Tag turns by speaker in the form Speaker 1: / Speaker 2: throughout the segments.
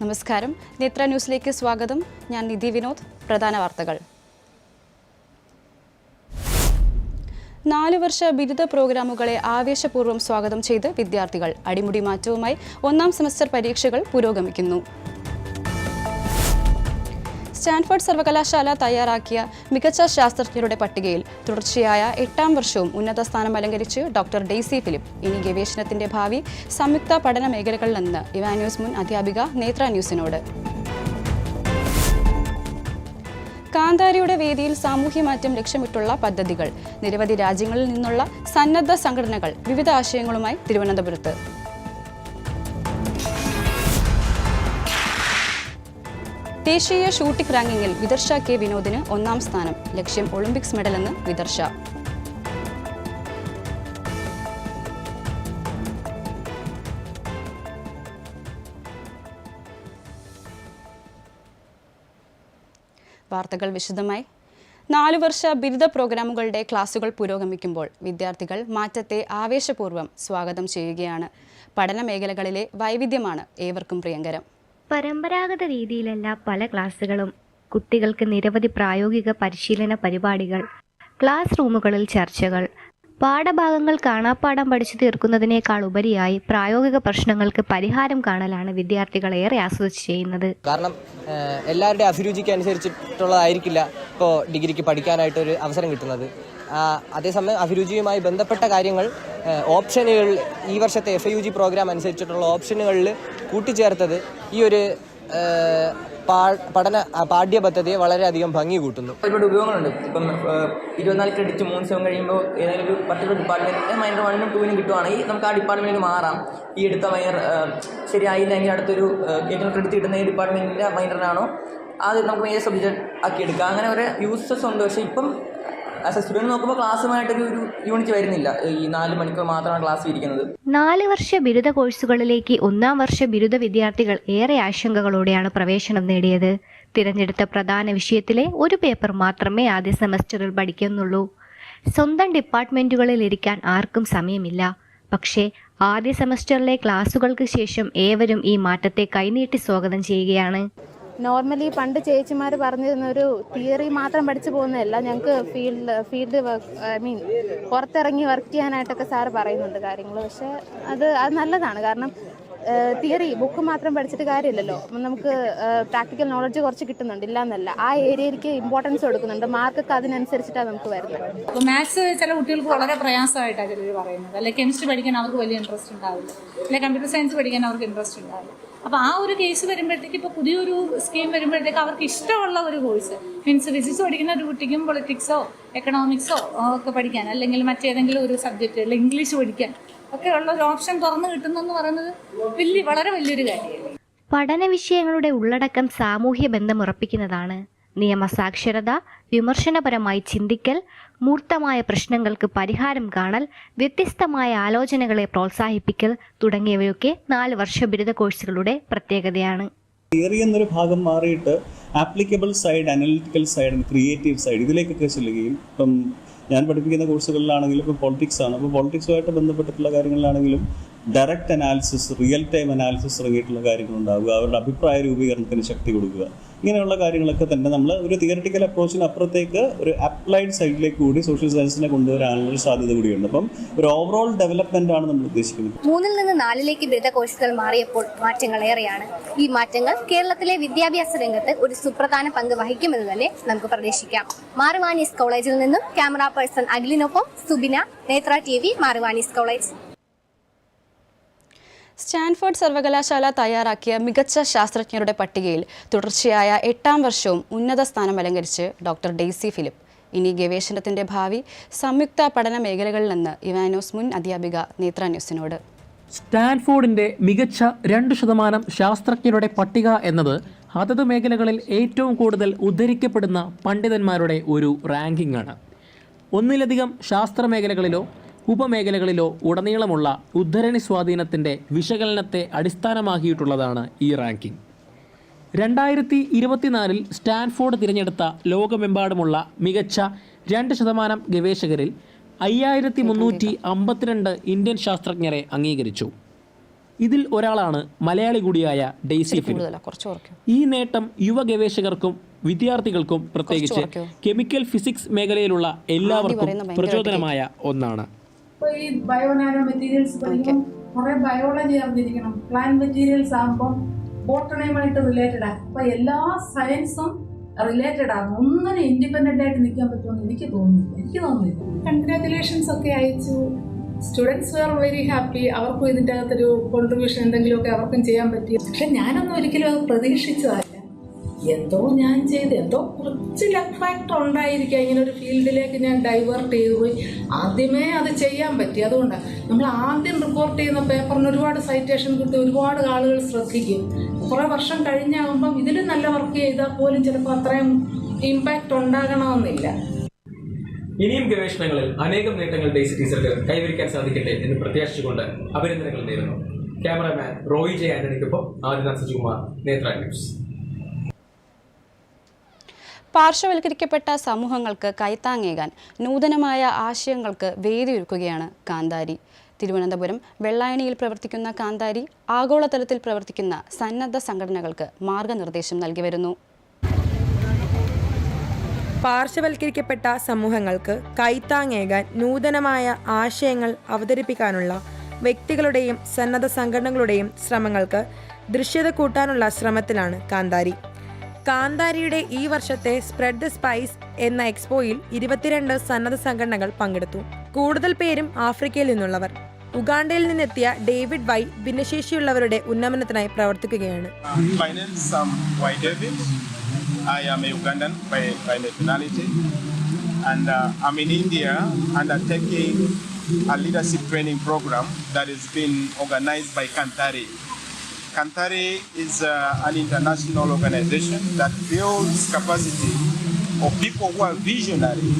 Speaker 1: നമസ്കാരം. നേത്ര ന്യൂസിലേക്ക് സ്വാഗതം. ഞാൻ നിധി വിനോദ്. പ്രധാന വാർത്തകൾ. 4 വർഷ ബിരുദ പ്രോഗ്രാമുകളെ ആവേശപൂർവ്വം സ്വാഗതം ചെയ്ത് വിദ്യാർത്ഥികൾ. അടിമുടി മാറ്റവുമായി 1ാം സെമസ്റ്റർ പരീക്ഷകൾ പുരോഗമിക്കുന്നു. സ്റ്റാൻഫോർഡ് സർവകലാശാല തയ്യാറാക്കിയ മികച്ച ശാസ്ത്രജ്ഞരുടെ പട്ടികയിൽ തുടർച്ചയായ 8ാം വർഷവും ഉന്നത സ്ഥാനം അലങ്കരിച്ച് ഡോക്ടർ ഡെയ്സി ഫിലിപ്പ്. ഇനി ഗവേഷണത്തിന്റെ ഭാവി സംയുക്ത പഠന മേഖലകളിൽ നിന്ന് ഇവാന്യൂസ് മുൻ അധ്യാപിക നേത്ര ന്യൂസിനോട്. കാന്താരിയുടെ വേദിയിൽ സാമൂഹ്യമാറ്റം ലക്ഷ്യമിട്ടുള്ള പദ്ധതികൾ. നിരവധി രാജ്യങ്ങളിൽ നിന്നുള്ള സന്നദ്ധ സംഘടനകൾ വിവിധ ആശയങ്ങളുമായി തിരുവനന്തപുരത്ത്. ദേശീയ ഷൂട്ടിംഗ് റാങ്കിങ്ങിൽ വിദർശ കെ വിനോദിന് 1ാം സ്ഥാനം. ലക്ഷ്യം ഒളിമ്പിക്സ് മെഡലെന്ന് വിദർശ. വാർത്തകൾ വിശദമായി. 4 വർഷ ബിരുദ പ്രോഗ്രാമുകളുടെ ക്ലാസുകൾ പുരോഗമിക്കുമ്പോൾ വിദ്യാർത്ഥികൾ മാറ്റത്തെ ആവേശപൂർവ്വം സ്വാഗതം ചെയ്യുകയാണ്. പഠന മേഖലകളിലെ വൈവിധ്യമാണ് ഏവർക്കും പ്രിയങ്കരം.
Speaker 2: പരമ്പരാഗത രീതിയിലല്ല പല ക്ലാസുകളും. കുട്ടികൾക്ക് നിരവധി പ്രായോഗിക പരിശീലന പരിപാടികൾ, ക്ലാസ് റൂമുകളിൽ ചർച്ചകൾ, പാഠഭാഗങ്ങൾ കാണാപ്പാഠം പഠിച്ചു തീർക്കുന്നതിനേക്കാൾ ഉപരിയായി പ്രായോഗിക പ്രശ്നങ്ങൾക്ക് പരിഹാരം കാണലാണ് വിദ്യാർത്ഥികൾ ഏറെ ആസ്വദിച്ച് ചെയ്യുന്നത്.
Speaker 3: കാരണം എല്ലാവരുടെയും അഭിരുചിക്ക് അനുസരിച്ചിട്ടുള്ളതായിരിക്കില്ല ഇപ്പോൾ ഡിഗ്രിക്ക് പഠിക്കാനായിട്ടൊരു അവസരം കിട്ടുന്നത്. അതേസമയം അഭിരുചിയുമായി ബന്ധപ്പെട്ട കാര്യങ്ങൾ ഓപ്ഷനുകൾ ഈ വർഷത്തെ FIUG പ്രോഗ്രാം അനുസരിച്ചിട്ടുള്ള ഓപ്ഷനുകളിൽ കൂട്ടിച്ചേർത്തത് ഈ ഒരു പാഠ്യപദ്ധതിയെ വളരെയധികം ഭംഗി കൂട്ടുന്നു.
Speaker 4: ഒരുപാട് ഉപയോഗങ്ങളുണ്ട്. ഇപ്പം 24 ക്രെഡിറ്റ് 3 സെം കഴിയുമ്പോൾ ഏതെങ്കിലും ഒരു പർട്ടിക്കുലർ ഡിപ്പാർട്ട്മെൻറ്റിൻ്റെ മൈനർ 1 ഉം 2 ഉം കിട്ടുവാണെങ്കിൽ നമുക്ക് ആ ഡിപ്പാർട്ട്മെൻറ്റിൽ മാറാം. ഈ എടുത്ത മൈനർ ശരിയായില്ലെങ്കിൽ അടുത്തൊരു ഏറ്റവും ക്രെഡിറ്റ് കിട്ടുന്ന ഈ ഡിപ്പാർട്ട്മെൻറ്റിൻ്റെ മൈനറിനാണോ അത് നമുക്ക് മേജർ സബ്ജക്റ്റ് ആക്കി എടുക്കാം. അങ്ങനെ ഒരു യൂസസ് ഉണ്ട്. പക്ഷേ ഇപ്പം ആസ് എ സ്റ്റുഡൻറ്റ് നോക്കുമ്പോൾ ക്ലാസ്സുമായിട്ടൊരു യൂണിറ്റ് വരുന്നില്ല. ഈ 4 മണിക്കൂർ മാത്രമാണ് ക്ലാസ് ഇരിക്കുന്നത്.
Speaker 2: 4 വർഷ ബിരുദ കോഴ്സുകളിലേക്ക് 1ാം വർഷ ബിരുദ വിദ്യാർത്ഥികൾ ഏറെ ആശങ്കകളോടെയാണ് പ്രവേശനം നേടിയത്. തിരഞ്ഞെടുത്ത പ്രധാന വിഷയത്തിലെ ഒരു പേപ്പർ മാത്രമേ ആദ്യ സെമസ്റ്ററിൽ പഠിക്കുന്നുള്ളൂ. സ്വന്തം ഡിപ്പാർട്ട്മെന്റുകളിൽ ഇരിക്കാൻ ആർക്കും സമയമില്ല. പക്ഷേ ആദ്യ സെമസ്റ്ററിലെ ക്ലാസുകൾക്ക് ശേഷം ഏവരും ഈ മാറ്റത്തെ കൈനീട്ടി സ്വാഗതം ചെയ്യുകയാണ്.
Speaker 5: നോർമലി പണ്ട് ചേച്ചിമാർ പറഞ്ഞിരുന്ന ഒരു തിയറി മാത്രം പഠിച്ചു പോകുന്നതല്ല, ഞങ്ങൾക്ക് ഫീൽഡ് വർക്ക് പുറത്തിറങ്ങി വർക്ക് ചെയ്യാനായിട്ടൊക്കെ സാറ് പറയുന്നുണ്ട് കാര്യങ്ങൾ. പക്ഷേ അത് നല്ലതാണ്. കാരണം തിയറി ബുക്ക് മാത്രം പഠിച്ചിട്ട് കാര്യമില്ലല്ലോ. നമുക്ക് പ്രാക്ടിക്കൽ നോളജ് കുറച്ച് കിട്ടുന്നുണ്ട്, ഇല്ല എന്നല്ല. ആ ഏരിയയിലേക്ക് ഇമ്പോർട്ടൻസ് കൊടുക്കുന്നുണ്ട്. മാർക്കൊക്കെ അതിനനുസരിച്ചിട്ടാണ് നമുക്ക് വരുന്നത്.
Speaker 6: അപ്പോൾ മാത്സ് ചില കുട്ടികൾക്ക് വളരെ പ്രയാസമായിട്ടാണ് ചിലർ പറയുന്നത്. അല്ലെങ്കിൽ കെമിസ്ട്രി പഠിക്കാൻ അവർക്ക് വലിയ ഇൻട്രസ്റ്റ് ഉണ്ടാവില്ല, അല്ലെങ്കിൽ കമ്പ്യൂട്ടർ സയൻസ് പഠിക്കാൻ അവർക്ക് ഇൻട്രസ്റ്റ് ഉണ്ടാവില്ല. അപ്പോൾ ആ ഒരു കേസ് വരുമ്പോഴത്തേക്ക് ഇപ്പോൾ പുതിയൊരു സ്കീം വരുമ്പോഴത്തേക്ക് അവർക്ക് ഇഷ്ടമുള്ള ഒരു കോഴ്സ് മീൻസ് ഫിസിക്സ് പഠിക്കുന്ന ഒരു കുട്ടിക്കും പൊളിറ്റിക്സോ എക്കണോമിക്സോ ഒക്കെ പഠിക്കാൻ, അല്ലെങ്കിൽ മറ്റേതെങ്കിലും ഒരു സബ്ജക്റ്റ് അല്ലെങ്കിൽ ഇംഗ്ലീഷ് പഠിക്കാൻ ഒക്കെ ഉള്ള ഒരു ഓപ്ഷൻ തുറന്നു കിട്ടുന്നെന്ന് പറയുന്നത് വളരെ വലിയൊരു കാര്യമല്ലേ.
Speaker 2: പഠന വിഷയങ്ങളുടെ ഉള്ളടക്കം സാമൂഹ്യ ബന്ധം ഉറപ്പിക്കുന്നതാണ്. നിയമസാക്ഷരത, വിമർശനപരമായി ചിന്തിക്കൽ, മൂർത്തമായ പ്രശ്നങ്ങൾക്ക് പരിഹാരം കാണൽ, വ്യത്യസ്തമായ ആലോചനകളെ പ്രോത്സാഹിപ്പിക്കൽ തുടങ്ങിയവയൊക്കെ 4 വർഷ ബിരുദ കോഴ്സുകളുടെ പ്രത്യേകതയാണ്.
Speaker 7: തിയറി എന്നൊരു ഭാഗം മാറിയിട്ട് applicable side, analytical side, creative side ഇതിലേക്കൊക്കെ ചെല്ലുകയും ഇപ്പം ഞാൻ പഠിപ്പിക്കുന്ന കോഴ്സുകളിലാണെങ്കിലും ഇപ്പോൾ പൊളിറ്റിക്സ് ആണ്. അപ്പോൾ പൊളിറ്റിക്സുമായിട്ട് ബന്ധപ്പെട്ടിട്ടുള്ള കാര്യങ്ങളിലാണെങ്കിലും direct analysis, real time analysis ഇറങ്ങിയിട്ടുള്ള കാര്യങ്ങളുണ്ടാവുക, അവരുടെ അഭിപ്രായ രൂപീകരണത്തിന് ശക്തി കൊടുക്കുക, ഇങ്ങനെയുള്ള കാര്യങ്ങളൊക്കെ തന്നെ നമ്മൾ ഒരു തിയറിറ്റിക്കൽ അപ്രോച്ചിന് അപ്പുറത്തേക്ക് ഒരു അപ്ലൈഡ് സൈഡിലേക്ക് കൂടി സോഷ്യൽ സയൻസിനെ കൊണ്ടുവരാനുള്ള സാധ്യത കൂടിയുണ്ട്. അപ്പം ഒരു ഓവറോൾ ഡെവലപ്മെന്റ് ആണ് നമ്മൾ ഉദ്ദേശിക്കുന്നത്.
Speaker 8: 3-ൽ നിന്ന് 4-ലേക്ക് ബിരുദ കോഴ്സുകൾ മാറിയപ്പോൾ മാറ്റങ്ങൾ ഏറെയാണ്. ഈ മാറ്റങ്ങൾ കേരളത്തിലെ വിദ്യാഭ്യാസ രംഗത്ത് ഒരു സുപ്രധാന പങ്ക് വഹിക്കുമെന്ന് തന്നെ നമുക്ക് പ്രതീക്ഷിക്കാം. മാർവാനീസ് കോളേജിൽ നിന്നും ക്യാമറ പേഴ്സൺ അഖിലിനൊപ്പം സുബിന, നേത്ര TV, മാർവാനീസ് കോളേജ്.
Speaker 1: സ്റ്റാൻഫോർഡ് സർവകലാശാല തയ്യാറാക്കിയ മികച്ച ശാസ്ത്രജ്ഞരുടെ പട്ടികയിൽ തുടർച്ചയായ 8ാം വർഷവും ഉന്നത സ്ഥാനം അലങ്കരിച്ച് ഡോക്ടർ ഡെയ്സി ഫിലിപ്പ്. ഇനി ഗവേഷണത്തിന്റെ ഭാവി സംയുക്ത പഠന മേഖലകളിൽ നിന്ന് ഇവാന്യൂസ് മുൻ അധ്യാപിക നേത്ര ന്യൂസിനോട്.
Speaker 9: സ്റ്റാൻഫോർഡിന്റെ മികച്ച 2% ശാസ്ത്രജ്ഞരുടെ പട്ടിക എന്നത് അതത് മേഖലകളിൽ ഏറ്റവും കൂടുതൽ ഉദ്ധരിക്കപ്പെടുന്ന പണ്ഡിതന്മാരുടെ ഒരു റാങ്കിംഗ് ആണ്. ഒന്നിലധികം ശാസ്ത്രമേഖലകളിലോ ഉപമേഖലകളിലോ ഉടനീളമുള്ള ഉദ്ധരണി സ്വാധീനത്തിൻ്റെ വിശകലനത്തെ അടിസ്ഥാനമാക്കിയിട്ടുള്ളതാണ് ഈ റാങ്കിംഗ്. 2024 സ്റ്റാൻഫോർഡ് തിരഞ്ഞെടുത്ത ലോകമെമ്പാടുമുള്ള മികച്ച 2% ഗവേഷകരിൽ 5352 ഇന്ത്യൻ ശാസ്ത്രജ്ഞരെ അംഗീകരിച്ചു. ഇതിൽ ഒരാളാണ് മലയാളി കൂടിയായ ഡെയ്സി ഫിലിപ്പ്. ഈ നേട്ടം യുവ ഗവേഷകർക്കും വിദ്യാർത്ഥികൾക്കും പ്രത്യേകിച്ച് കെമിക്കൽ ഫിസിക്സ് മേഖലയിലുള്ള എല്ലാവർക്കും പ്രചോദനമായ ഒന്നാണ്.
Speaker 10: ഈ ബയോ നാനോ മെറ്റീരിയൽസ് പഠിക്കുമ്പോൾ കുറെ ബയോളജി അറിഞ്ഞിരിക്കണം. പ്ലാന്റ് മെറ്റീരിയൽസ് ആകുമ്പോൾ ബോട്ടണിയുമായിട്ട് റിലേറ്റഡാണ്. അപ്പോൾ എല്ലാ സയൻസും റിലേറ്റഡ് ആണ്. ഒന്നിനും ഇൻഡിപെൻഡൻ്റ് ആയിട്ട് നിൽക്കാൻ പറ്റുമെന്ന് എനിക്ക് തോന്നുന്നില്ല. കൺഗ്രാറ്റുലേഷൻസ് ഒക്കെ അയച്ചു. Students are very happy. അവർക്കും ഇതിൻ്റെ അകത്തൊരു കോൺട്രിബ്യൂഷൻ എന്തെങ്കിലുമൊക്കെ അവർക്കും ചെയ്യാൻ പറ്റി. പക്ഷെ ഞാനൊന്നും ഒരിക്കലും അത് പ്രതീക്ഷിച്ചതല്ല. എന്തോ ഞാൻ ചെയ്ത് എന്തോ കുറച്ച് ലക്ക് ഫാക്ടർ ഉണ്ടായിരിക്കാം. ഇങ്ങനെ ഒരു ഫീൽഡിലേക്ക് ഞാൻ ഡൈവേർട്ട് ചെയ്തു പോയി. ആദ്യമേ അത് ചെയ്യാൻ പറ്റി. അതുകൊണ്ടാണ് നമ്മൾ ആദ്യം റിപ്പോർട്ട് ചെയ്യുന്ന പേപ്പറിന് ഒരുപാട് സൈറ്റേഷൻ കിട്ടി, ഒരുപാട് ആളുകൾ ശ്രദ്ധിക്കും. കുറേ വർഷം കഴിഞ്ഞാകുമ്പം ഇതിലും നല്ല വർക്ക് ചെയ്താൽ പോലും ചിലപ്പോൾ അത്രയും ഇമ്പാക്റ്റ് ഉണ്ടാകണമെന്നില്ല.
Speaker 9: ഇനിയും ഗവേഷണങ്ങളിൽ അനേകം നേട്ടങ്ങൾ ഡെയ്സി ടീച്ചർക്ക് കൈവരിക്കാൻ സാധിക്കട്ടെ എന്ന് പ്രത്യാശിച്ചുകൊണ്ട് അഭിനന്ദനങ്ങൾ നേരുന്നു. ക്യാമറാമാൻ റോയി ജെ ആന്റണിക്കൊപ്പം ആദിനാഥ് സുകുമാർ, നേത്ര ന്യൂസ്.
Speaker 1: പാർശ്വവൽക്കരിക്കപ്പെട്ട സമൂഹങ്ങൾക്ക് കൈത്താങ്ങേകാൻ നൂതനമായ ആശയങ്ങൾക്ക് വേദിയൊരുക്കുകയാണ് കാന്താരി. തിരുവനന്തപുരം വെള്ളായണിയിൽ പ്രവർത്തിക്കുന്ന കാന്താരി ആഗോളതലത്തിൽ പ്രവർത്തിക്കുന്ന സന്നദ്ധ സംഘടനകൾക്ക് മാർഗനിർദ്ദേശം നൽകി വരുന്നു.
Speaker 11: പാർശ്വവൽക്കരിക്കപ്പെട്ട സമൂഹങ്ങൾക്ക് കൈത്താങ്ങേകാൻ നൂതനമായ ആശയങ്ങൾ അവതരിപ്പിക്കാനുള്ള വ്യക്തികളുടെയും സന്നദ്ധ സംഘടനകളുടെയും ശ്രമങ്ങൾക്ക് ദൃശ്യത കൂട്ടാനുള്ള ശ്രമത്തിലാണ് കാന്താരി. കാന്താരിയുടെ ഈ വർഷത്തെ സ്പ്രെഡ് ദ സ്പൈസ് എന്ന എക്സ്പോയിൽ 22 സന്നദ്ധ സംഘടനകൾ പങ്കെടുത്തു. കൂടുതൽ പേരും ആഫ്രിക്കയിൽ നിന്നുള്ളവർ. ഉഗാണ്ടയിൽ നിന്നെത്തിയ ഡേവിഡ് വൈ ഭിന്നശേഷിയുള്ളവരുടെ ഉന്നമനത്തിനായി പ്രവർത്തിക്കുകയാണ്.
Speaker 12: I am a Ugandan by nationality, and I'm in India undertaking a leadership training program that is being organized by Kantari. Kantari is an international organization that builds capacity of people who are visionary,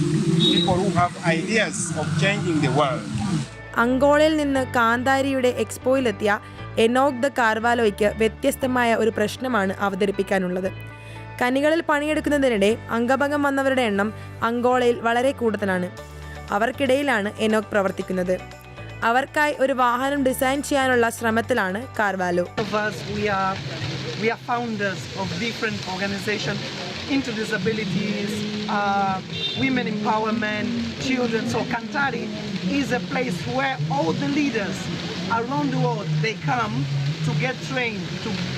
Speaker 12: people who have ideas of changing the world.
Speaker 11: അങ്കോളയിൽ നിന്ന് കാന്താരിയുടെ എക്സ്പോയിലെത്തിയ എനോക് the കാർവാലോയ്ക്ക് വ്യത്യസ്തമായ ഒരു പ്രശ്നമാണ് അവതരിപ്പിക്കാനുള്ളത്. കനികളിൽ പണിയെടുക്കുന്നതിനിടെ അംഗഭംഗം വന്നവരുടെ എണ്ണം അങ്കോളയിൽ വളരെ കൂടുതലാണ്. അവർക്കിടയിലാണ് എനോക് പ്രവർത്തിക്കുന്നത്. അവർക്കായി ഒരു വാഹനം ഡിസൈൻ ചെയ്യാനുള്ള ശ്രമത്തിലാണ് Carvalho.
Speaker 13: We are founders of different organizations into disabilities, women empowerment, children. So Kantari is a place where all the leaders around the world, they come to get trained,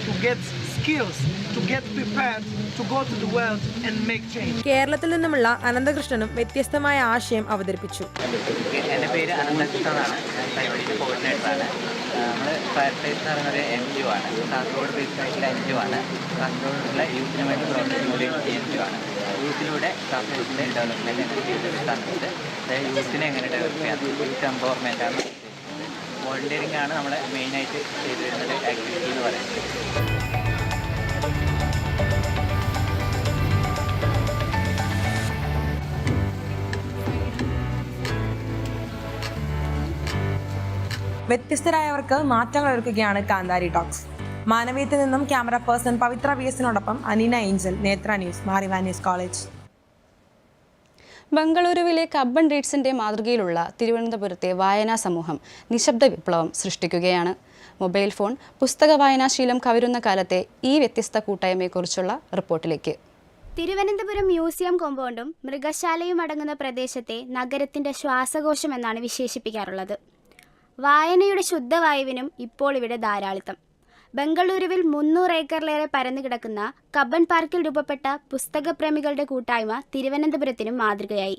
Speaker 13: to get skills, to get prepared to go to the world and make change.
Speaker 11: കേരളത്തിൽ നിന്നുമുള്ള അനന്തകൃഷ്ണനും വ്യത്യസ്തമായ ആശയം അവതരിപ്പിച്ചു.
Speaker 14: എൻ്റെ പേര് അനന്തകൃഷ്ണനാണ്. ഞാൻ പരിപാടിയുടെ കോർഡിനേറ്ററാണ്. നമ്മൾ ഫയർപ്ലേസ് എന്ന് പറയുന്നത് NGO ആണ്. കാസർഗോഡ് ബേസ്ഡ് ആയിട്ടുള്ള NGO ആണ്. കാസർഗോഡുള്ള യൂത്തിനു വേണ്ടി പ്രവർത്തിക്കുന്ന ഒരു NGO ആണ്. യൂത്തിലൂടെ കാസർഗോഡിൻ്റെ ഡെവലപ്മെൻറ്റ് എങ്ങനെ ചെയ്തെടുക്കാറുണ്ട്, അതായത് യൂത്തിനെ എങ്ങനെ ഡെവലപ്പ് ചെയ്യാം, യൂത്ത് എംപവർമെൻ്റ് ആണ്. വോളണ്ടിയറിംഗ് ആണ് നമ്മൾ മെയിനായിട്ട് ചെയ്തു വരുന്നത് ആക്ടിവിറ്റി എന്ന് പറയുന്നത്.
Speaker 11: വ്യത്യസ്തരായവർക്ക് മാറ്റങ്ങൾ ഒരുക്കുകയാണ് കാന്താരി ടോക്സ്. മാനവീയത്തിൽ നിന്നും ക്യാമറ പേഴ്സൺ പവിത്ര VS-നോടൊപ്പം അനീന ഏഞ്ചൽ, നേത്ര ന്യൂസ്, മാറിവാനീസ് കോളേജ്.
Speaker 1: ബംഗളൂരുവിലെ കബ്ബൺ റീഡ്സിൻ്റെ മാതൃകയിലുള്ള തിരുവനന്തപുരത്തെ വായനാ സമൂഹം നിശബ്ദ വിപ്ലവം സൃഷ്ടിക്കുകയാണ്. മൊബൈൽ ഫോൺ, പുസ്തക വായനാശീലം കവരുന്ന കാലത്തെ ഈ വ്യത്യസ്ത കൂട്ടായ്മയെക്കുറിച്ചുള്ള റിപ്പോർട്ടിലേക്ക്.
Speaker 15: തിരുവനന്തപുരം മ്യൂസിയം കോമ്പൗണ്ടും മൃഗശാലയും അടങ്ങുന്ന പ്രദേശത്തെ നഗരത്തിൻ്റെ ശ്വാസകോശം എന്നാണ് വിശേഷിപ്പിക്കാറുള്ളത്. വായനയുടെ ശുദ്ധവായുവിനും ഇപ്പോൾ ഇവിടെ ധാരാളിത്തം. ബംഗളൂരുവിൽ 300 ഏക്കറിലേറെ പരന്നു കിടക്കുന്ന കബ്ബൺ പാർക്കിൽ രൂപപ്പെട്ട പുസ്തകപ്രേമികളുടെ കൂട്ടായ്മ തിരുവനന്തപുരത്തിനും മാതൃകയായി.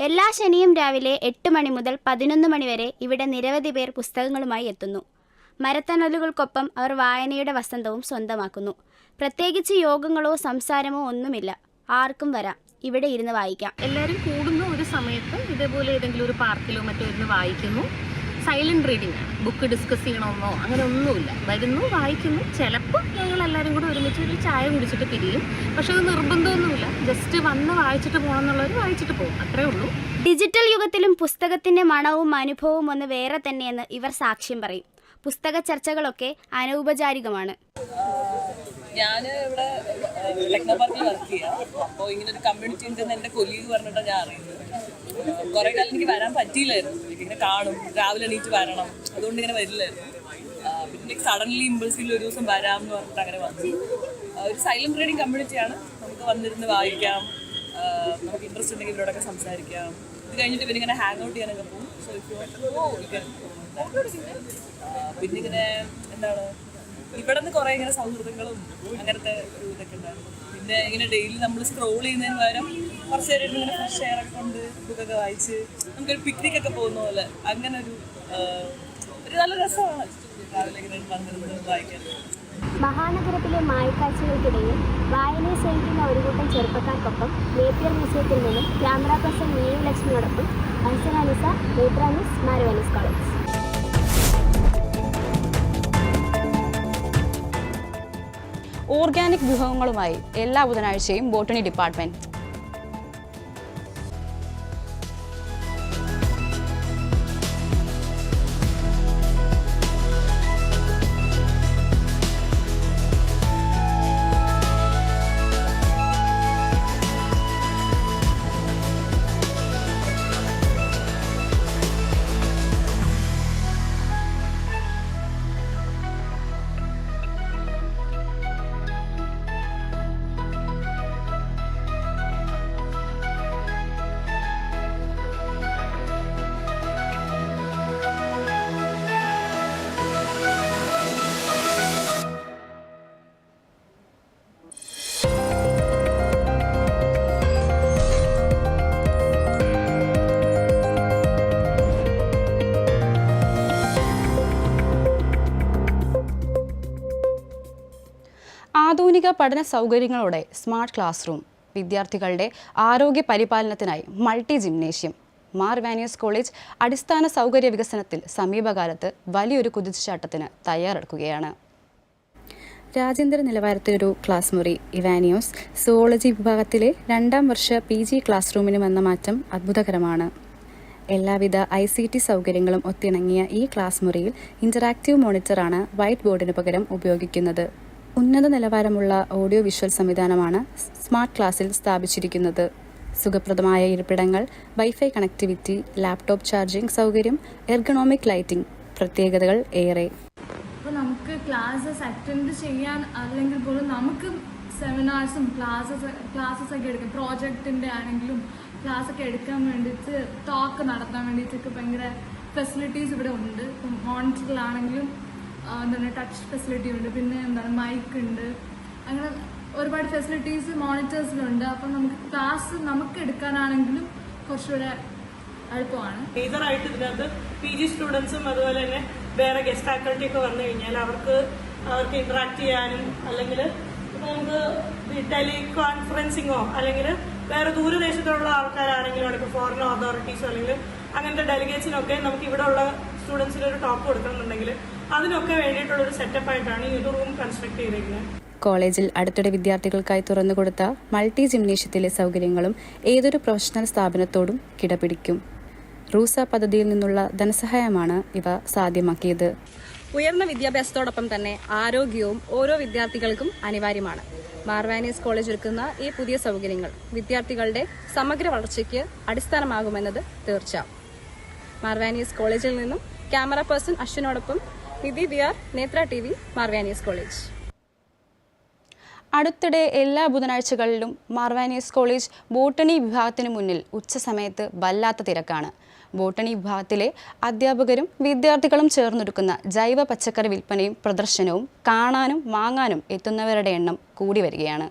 Speaker 15: എല്ലാ ശനിയും രാവിലെ 8 മണി മുതൽ 11 മണി വരെ ഇവിടെ നിരവധി പേർ പുസ്തകങ്ങളുമായി എത്തുന്നു. മരത്തണലുകൾക്കൊപ്പം അവർ വായനയുടെ വസന്തവും സ്വന്തമാക്കുന്നു. പ്രത്യേകിച്ച് യോഗങ്ങളോ സംസാരമോ ഒന്നുമില്ല. ആർക്കും വരാം, ഇവിടെ ഇരുന്ന് വായിക്കാം.
Speaker 16: എല്ലാവരും കൂടുന്ന ഒരു സമയത്ത് ഇതേപോലെ ഏതെങ്കിലും ഒരു പാർക്കിലോ മറ്റോ ഇരുന്ന് വായിക്കുന്നു. സൈലൻറ്റ് റീഡിംഗ് ആണ്. ബുക്ക് ഡിസ്കസ് ചെയ്യണമെന്നോ അങ്ങനെ ഒന്നുമില്ല. വരുന്നു, വായിക്കുന്നു. ചിലപ്പോൾ ഞങ്ങൾ എല്ലാവരും കൂടെ ഒരുമിച്ച് ഒരു ചായ കുടിച്ചിട്ട് പിരിയും. പക്ഷെ അത് നിർബന്ധമൊന്നുമില്ല. ജസ്റ്റ് വന്ന് വായിച്ചിട്ട് പോകണം എന്നുള്ളവർ വായിച്ചിട്ട് പോകും, അത്രേ ഉള്ളൂ.
Speaker 15: ഡിജിറ്റൽ യുഗത്തിലും പുസ്തകത്തിൻ്റെ മണവും അനുഭവവും ഒന്ന് വേറെ തന്നെയെന്ന് ഇവർ സാക്ഷ്യം പറയും. പുസ്തക ചർച്ചകളൊക്കെ അനൗപചാരികമാണ്.
Speaker 17: ഞാൻ ഇവിടെ ടെക്നോ പാർക്കിൽ വർക്ക് ചെയ്യാം. അപ്പോൾ ഇങ്ങനെ ഒരു കമ്മ്യൂണിറ്റി ഉണ്ടെന്ന് എൻ്റെ കൊലീഗ് പറഞ്ഞിട്ടാണ് ഞാൻ അറിയുന്നത്. കുറേ കാലം എനിക്ക് വരാൻ പറ്റിയില്ലായിരുന്നു. ഇങ്ങനെ കാണും, രാവിലെ എണീറ്റ് വരണം, അതുകൊണ്ട് ഇങ്ങനെ വരില്ലായിരുന്നു. പിന്നെ ലൈക്ക് സഡൻലി ഇമ്പൾസീവ് ഒരു ദിവസം വരാം എന്ന് പറഞ്ഞിട്ട് അങ്ങനെ വന്നു. ഒരു സൈലന്റ് റീഡിങ് കമ്മ്യൂണിറ്റിയാണ്. നമുക്ക് വന്നിരുന്ന് വായിക്കാം, നമുക്ക് ഇൻട്രസ്റ്റ് ഉണ്ടെങ്കിൽ ഇവരോടൊക്കെ സംസാരിക്കാം. ഇത് കഴിഞ്ഞിട്ട് ഇവരിങ്ങനെ ഹാങ് ഔട്ട് ചെയ്യാനൊക്കെ പോകും. സോ പിന്നെ ഇങ്ങനെ എന്താണ് ഇവിടെ നിന്ന് കുറേ ഇങ്ങനെ സൗഹൃദങ്ങളും അങ്ങനത്തെ ഒരു ഇതൊക്കെ ഉണ്ടായിരുന്നു. പിന്നെ ഇങ്ങനെ ഡെയിലി നമ്മൾ സ്ക്രോൾ ചെയ്യുന്നതിന് പകരം കുറച്ച് നേരം ഇങ്ങനെ ഫ്രഷ് എയർ ഒക്കെ കൊണ്ട് ബുക്കൊക്കെ വായിച്ച് നമുക്കൊരു പിക്നിക്കൊക്കെ പോകുന്ന പോലെ അങ്ങനെ ഒരു നല്ല രസമാണ് രാവിലെ ഇങ്ങനെ വന്നിരുന്നത് വായിക്കാൻ.
Speaker 15: മഹാനഗരത്തിലെ മായക്കാഴ്ചകൾക്കിടയിൽ വായനയെ സ്നേഹിക്കുന്ന ഒരു കൂട്ടം ചെറുപ്പക്കാർക്കൊപ്പം നേപ്പിയർ മ്യൂസിയത്തിൽ നിന്നും ക്യാമറ പേഴ്സൺ നീലു ലക്ഷ്മിയോടൊപ്പം അൻസനാനിസ, നേത്ര ന്യൂസ്, മാരുവാനീസ് കോളേജ്.
Speaker 1: ഓർഗാനിക് വിഭവങ്ങളുമായി എല്ലാ ബുധനാഴ്ചയും ബോട്ടണി ഡിപ്പാർട്ട്മെന്റ്. ആധുനിക പഠന സൗകര്യങ്ങളോടെ സ്മാർട്ട് ക്ലാസ് റൂം, വിദ്യാർത്ഥികളുടെ ആരോഗ്യ പരിപാലനത്തിനായി മൾട്ടി ജിംനേഷ്യം. മാർ വാനിയസ് കോളേജ് അടിസ്ഥാന സൗകര്യ വികസനത്തിൽ സമീപകാലത്ത് വലിയൊരു കുതിച്ചുചാട്ടത്തിന് തയ്യാറെടുക്കുകയാണ്. രാജ്യാന്തര നിലവാരത്തിലൊരു ക്ലാസ് മുറി ഇവാനിയോസ് സുവോളജി വിഭാഗത്തിലെ 2ാം വർഷ PG ക്ലാസ് റൂമിന് വന്ന മാറ്റം അത്ഭുതകരമാണ്. എല്ലാവിധ ICT സൗകര്യങ്ങളും ഒത്തിണങ്ങിയ ഈ ക്ലാസ് മുറിയിൽ ഇന്ററാക്റ്റീവ് മോണിറ്ററാണ് വൈറ്റ് ബോർഡിന് പകരം ഉപയോഗിക്കുന്നത്. ഉന്നത നിലവാരമുള്ള ഓഡിയോ വിഷ്വൽ സംവിധാനമാണ് സ്മാർട്ട് ക്ലാസ്സിൽ സ്ഥാപിച്ചിരിക്കുന്നത്. സുഖപ്രദമായ ഇരിപ്പിടങ്ങൾ, വൈഫൈ കണക്ടിവിറ്റി, ലാപ്ടോപ്പ് ചാർജിംഗ് സൗകര്യം, എർഗണോമിക് ലൈറ്റിംഗ്, പ്രത്യേകതകൾ ഏറെ.
Speaker 18: അപ്പോൾ നമുക്ക് ക്ലാസ്സസ് അറ്റൻഡ് ചെയ്യാൻ അല്ലെങ്കിൽ പോലും നമുക്ക് സെമിനാർസും ക്ലാസ്സസ് ഒക്കെ എടുക്കാം. പ്രോജക്റ്റിൻ്റെ ആണെങ്കിലും ക്ലാസ്സൊക്കെ എടുക്കാൻ വേണ്ടിയിട്ട് ടോക്ക് നടത്താൻ വേണ്ടിയിട്ടൊക്കെ ഭയങ്കര ഫെസിലിറ്റീസ് ഇവിടെ ഉണ്ട്. ഇപ്പം മോണിറ്ററിലാണെങ്കിലും എന്താണ് ടച്ച് ഫെസിലിറ്റി ഉണ്ട്, പിന്നെ എന്താണ് മൈക്ക് ഉണ്ട്, അങ്ങനെ ഒരുപാട് ഫെസിലിറ്റീസ് മോണിറ്റേഴ്സിലുണ്ട്. അപ്പം നമുക്ക് ക്ലാസ് നമുക്ക് എടുക്കാനാണെങ്കിലും കുറച്ചുകൂടെ എളുപ്പമാണ്.
Speaker 19: മേജറായിട്ട് ഇതിനകത്ത് PG സ്റ്റുഡൻസും അതുപോലെ തന്നെ വേറെ ഗസ്റ്റ് ഫാക്കൾട്ടി ഒക്കെ വന്നു കഴിഞ്ഞാൽ അവർക്ക് ഇന്ററാക്ട് ചെയ്യാനും അല്ലെങ്കിൽ നമുക്ക് ടെലി കോൺഫറൻസിങ്ങോ അല്ലെങ്കിൽ വേറെ ദൂരദേശത്തുള്ള ആൾക്കാരാണെങ്കിലും ഇപ്പോൾ ഫോറിൻ അതോറിറ്റീസോ അല്ലെങ്കിൽ അങ്ങനത്തെ ഡെലിഗേറ്റ്സിനൊക്കെ നമുക്ക് ഇവിടെ ഉള്ള സ്റ്റുഡൻസിന് ഒരു ടോക്ക് കൊടുക്കണമെന്നുണ്ടെങ്കിൽ അതിനൊക്കെ വേണ്ടിയിട്ടുള്ളൊരു സെറ്റപ്പായിട്ടാണ് ഈ ഒരു റൂം കൺസ്ട്രക്ട് ചെയ്തിരിക്കുന്നത്.
Speaker 1: കോളേജിൽ അടുത്തിടെ വിദ്യാർത്ഥികൾക്കായി തുറന്നുകൊടുത്ത മൾട്ടി ജിംനേഷ്യത്തിലെ സൗകര്യങ്ങളും ഏതൊരു പ്രൊഫഷണൽ സ്ഥാപനത്തോടും കിടപിടിക്കും. റൂസ പദ്ധതിയിൽ നിന്നുള്ള ധനസഹായമാണ് ഇവ സാധ്യമാക്കിയത്.
Speaker 20: ഉയർന്ന വിദ്യാഭ്യാസത്തോടൊപ്പം തന്നെ ആരോഗ്യവും ഓരോ വിദ്യാർത്ഥികൾക്കും അനിവാര്യമാണ്. മാർ വാനിയസ് കോളേജ് ഒരുക്കുന്ന ഈ പുതിയ സൗകര്യങ്ങൾ വിദ്യാർത്ഥികളുടെ സമഗ്ര വളർച്ചയ്ക്ക് അടിസ്ഥാനമാകുമെന്നത് തീർച്ച. മാർ വാനിയസ് കോളേജിൽ നിന്നും ക്യാമറ പേഴ്സൺ അശ്വിനോടൊപ്പം നിധി VR, നേത്ര TV, മാർ വാനിയസ് കോളേജ്. അടുത്തിടെ എല്ലാ ബുധനാഴ്ചകളിലും മാർ വാനിയസ് കോളേജ് ബോട്ടണി വിഭാഗത്തിനു മുന്നിൽ ഉച്ചസമയത്ത് വല്ലാത്ത തിരക്കാണ്. ബോട്ടണി വിഭാഗത്തിലെ അധ്യാപകരും വിദ്യാർത്ഥികളും ചേർന്നൊരുക്കുന്ന ജൈവ പച്ചക്കറി വിൽപ്പനയും പ്രദർശനവും കാണാനും വാങ്ങാനും എത്തുന്നവരുടെ എണ്ണം കൂടി വരികയാണ്.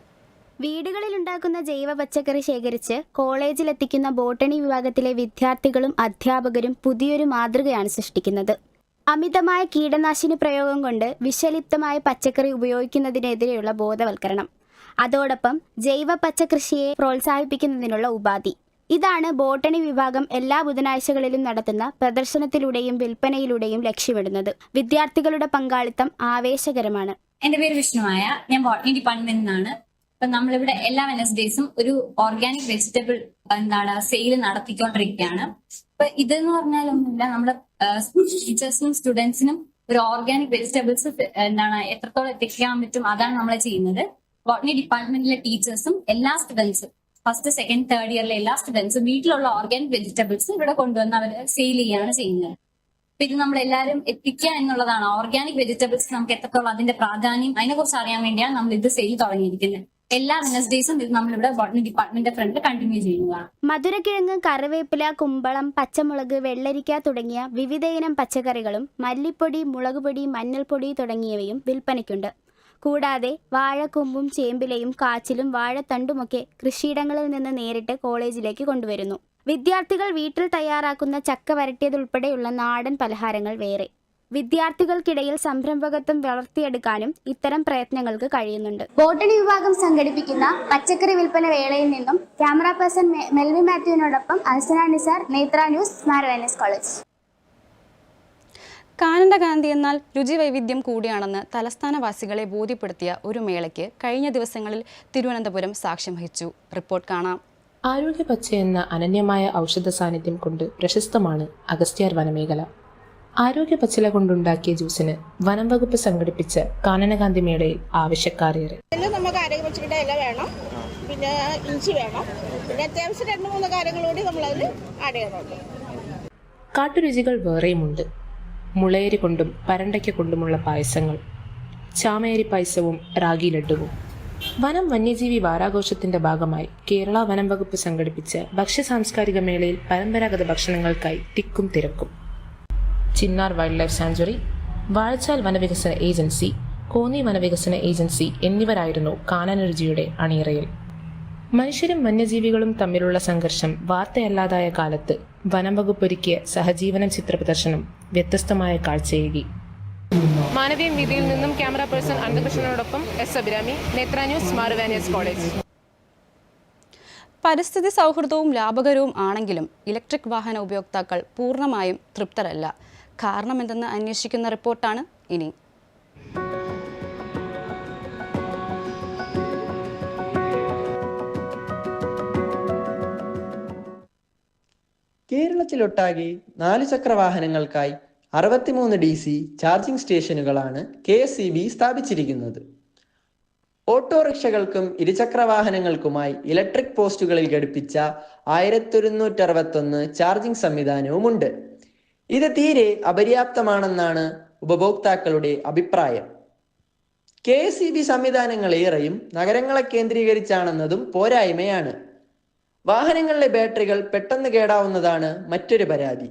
Speaker 15: വീടുകളിൽ ഉണ്ടാക്കുന്ന ജൈവ പച്ചക്കറി ശേഖരിച്ച് കോളേജിലെത്തിക്കുന്ന ബോട്ടണി വിഭാഗത്തിലെ വിദ്യാർത്ഥികളും അധ്യാപകരും പുതിയൊരു മാതൃകയാണ് സൃഷ്ടിക്കുന്നത്. അമിതമായ കീടനാശിനി പ്രയോഗം കൊണ്ട് വിഷലിപ്തമായ പച്ചക്കറി ഉപയോഗിക്കുന്നതിനെതിരെയുള്ള ബോധവൽക്കരണം, അതോടൊപ്പം ജൈവ പച്ചക്കൃഷിയെ പ്രോത്സാഹിപ്പിക്കുന്നതിനുള്ള ഉപാധി. ഇതാണ് ബോട്ടണി വിഭാഗം എല്ലാ ബുധനാഴ്ചകളിലും നടത്തുന്ന പ്രദർശനത്തിലൂടെയും വിൽപ്പനയിലൂടെയും ലക്ഷ്യമിടുന്നത്. വിദ്യാർത്ഥികളുടെ പങ്കാളിത്തം ആവേശകരമാണ്.
Speaker 21: എന്റെ പേര് വിഷ്ണുമായ, ഞാൻ ബോട്ടണി ഡിപ്പാർട്ട്മെന്റിൽ നിന്നാണ്. ഇപ്പൊ നമ്മളിവിടെ എല്ലാ വെനസ്ഡേയ്സും ഒരു ഓർഗാനിക് വെജിറ്റബിൾ സെയിൽ നടത്തിക്കൊണ്ടിരിക്കുകയാണ്. ഇപ്പൊ ഇതെന്ന് പറഞ്ഞാലൊന്നുമില്ല, നമ്മുടെ ടീച്ചേഴ്സിനും സ്റ്റുഡൻസിനും ഒരു ഓർഗാനിക് വെജിറ്റബിൾസ് എത്രത്തോളം എത്തിക്കാൻ പറ്റും അതാണ് നമ്മൾ ചെയ്യുന്നത്. ബോട്ടണി ഡിപ്പാർട്ട്മെന്റിലെ ടീച്ചേഴ്സും എല്ലാ സ്റ്റുഡൻസും ഫസ്റ്റ്, സെക്കൻഡ്, തേർഡ് ഇയറിലെ എല്ലാ സ്റ്റുഡൻസും വീട്ടിലുള്ള ഓർഗാനിക് വെജിറ്റബിൾസ് ഇവിടെ കൊണ്ടുവന്ന് അവർ സെയിൽ ചെയ്യുകയാണ് ചെയ്യുന്നത്. അപ്പൊ ഇത് നമ്മൾ എല്ലാവരും എത്തിക്കുക എന്നുള്ളതാണ്. ഓർഗാനിക് വെജിറ്റബിൾസ് നമുക്ക് എത്രത്തോളം അതിന്റെ പ്രാധാന്യം അതിനെക്കുറിച്ച് അറിയാൻ വേണ്ടിയാണ് നമ്മൾ ഇത് സെയിൽ തുടങ്ങിയിരിക്കുന്നത്. എല്ലാ വെനസ്ഡേയ്സും ഇത് നമ്മളിവിടെ ബോട്ടണി ഡിപ്പാർട്ട്മെന്റ് ഫ്രണ്ടിൽ കണ്ടിന്യൂ ചെയ്യുന്നതാണ്.
Speaker 15: മധുരക്കിഴങ്ങ്, കറിവേപ്പില, കുമ്പളം, പച്ചമുളക്, വെള്ളരിക്ക തുടങ്ങിയ വിവിധയിനം പച്ചക്കറികളും മല്ലിപ്പൊടി, മുളകുപൊടി, മഞ്ഞൾപ്പൊടി തുടങ്ങിയവയും വിൽപ്പനയ്ക്കുണ്ട്. കൂടാതെ വാഴക്കൊമ്പും ചേമ്പിലയും കാച്ചിലും വാഴത്തണ്ടുമൊക്കെ കൃഷിയിടങ്ങളിൽ നിന്ന് നേരിട്ട് കോളേജിലേക്ക് കൊണ്ടുവരുന്നു. വിദ്യാർത്ഥികൾ വീട്ടിൽ തയ്യാറാക്കുന്ന ചക്ക വരട്ടിയതുൾപ്പെടെയുള്ള നാടൻ പലഹാരങ്ങൾ വേറെ. വിദ്യാർത്ഥികൾക്കിടയിൽ സംരംഭകത്വം വളർത്തിയെടുക്കാനും ഇത്തരം പ്രയത്നങ്ങൾക്ക് കഴിയുന്നുണ്ട്. ബോട്ടണി വിഭാഗം സംഘടിപ്പിക്കുന്ന പച്ചക്കറി വിൽപ്പന വേളയിൽ നിന്നും ക്യാമറ പേഴ്സൺ മെൽവി മാത്യുവിനോടൊപ്പം അഹ്സന നിസാർ, നേത്ര news, Mar Ivanios college.
Speaker 1: Canada Gandhi എന്നാൽ രുചിവൈവിധ്യം കൂടിയാണെന്ന് തലസ്ഥാനവാസികളെ ബോധ്യപ്പെടുത്തിയ ഒരു മേളയ്ക്ക് കഴിഞ്ഞ ദിവസങ്ങളിൽ തിരുവനന്തപുരം സാക്ഷ്യം വഹിച്ചു. റിപ്പോർട്ട് കാണാം.
Speaker 3: ആരോഗ്യപച്ച എന്ന അനന്യമായ ഔഷധ സാന്നിധ്യം കൊണ്ട് പ്രശസ്തമാണ് അഗസ്ത്യാർ വനമേഖല. ആരോഗ്യപച്ചില കൊണ്ടുണ്ടാക്കിയ ജ്യൂസിന് വനം വകുപ്പ് സംഘടിപ്പിച്ച കാനനഗാന്ധി മേളയിൽ ആവശ്യക്കാരേറെ.
Speaker 22: നമുക്ക് ആരോഗ്യപച്ചയുടെ ഇല വേണം, പിന്നെ ഇഞ്ചി വേണം, പിന്നെ അത്യാവശ്യം 2-3 കാര്യങ്ങൾ കൂടി നമ്മളതിൽ ആഡ് ചെയ്യുന്നുണ്ട്.
Speaker 3: കാട്ടുരുചികൾ വേറെയുമുണ്ട്. മുളയരി കൊണ്ടും പരണ്ടയ്ക്ക കൊണ്ടുമുള്ള പായസങ്ങൾ, ചാമയരി പായസവും റാഗി ലഡുവും. വനം വന്യജീവി വാരാഘോഷത്തിന്റെ ഭാഗമായി കേരള വനം വകുപ്പ് സംഘടിപ്പിച്ച ഭക്ഷ്യ സാംസ്കാരിക മേളയിൽ പരമ്പരാഗത ഭക്ഷണങ്ങൾക്കായി തിക്കും തിരക്കും. Chinnar wildlife sanctuary, Vazhachal വനവികസന ഏജൻസി, കോന്നി വനവികസന ഏജൻസി എന്നിവരായിരുന്നു കാനനരുചിയുടെ അണിയറയിൽ. മനുഷ്യരും വന്യജീവികളും തമ്മിലുള്ള സംഘർഷം വാർത്തയല്ലാതായ കാലത്ത് വനം വകുപ്പൊരുക്കിയ സഹജീവനം ചിത്രപ്രദർശനം വ്യത്യസ്തമായ കാഴ്ചയേകി. മാനവീയം വീതിയിൽ നിന്നും ക്യാമറ പേഴ്സൺ അനന്തകൃഷ്ണനോടൊപ്പം എസ് അഭിരാമി, നേത്ര ന്യൂസ്, മാർവാനീസ് കോളേജ്.
Speaker 1: പരിസ്ഥിതി സൗഹൃദവും ലാഭകരവും ആണെങ്കിലും ഇലക്ട്രിക് വാഹന ഉപയോക്താക്കൾ പൂർണ്ണമായും തൃപ്തരല്ല. കാരണമെന്തെന്ന് അന്വേഷിക്കുന്ന റിപ്പോർട്ടാണ് ഇനി.
Speaker 23: കേരളത്തിലൊട്ടാകെ 4 ചക്ര വാഹനങ്ങൾക്കായി 63 DC ചാർജിംഗ് സ്റ്റേഷനുകളാണ് KSEB സ്ഥാപിച്ചിരിക്കുന്നത്. ഓട്ടോറിക്ഷകൾക്കും ഇരുചക്ര വാഹനങ്ങൾക്കുമായി ഇലക്ട്രിക് പോസ്റ്റുകളിൽ ഘടിപ്പിച്ച 1161 ചാർജിംഗ് സംവിധാനവുമുണ്ട്. ഇത് തീരെ അപര്യാപ്തമാണെന്നാണ് ഉപഭോക്താക്കളുടെ അഭിപ്രായം. KSEB സംവിധാനങ്ങൾ ഏറെയും നഗരങ്ങളെ കേന്ദ്രീകരിച്ചാണെന്നതും പോരായ്മയാണ്. വാഹനങ്ങളിലെ ബാറ്ററികൾ പെട്ടെന്ന് കേടാവുന്നതാണ് മറ്റൊരു പരാതി.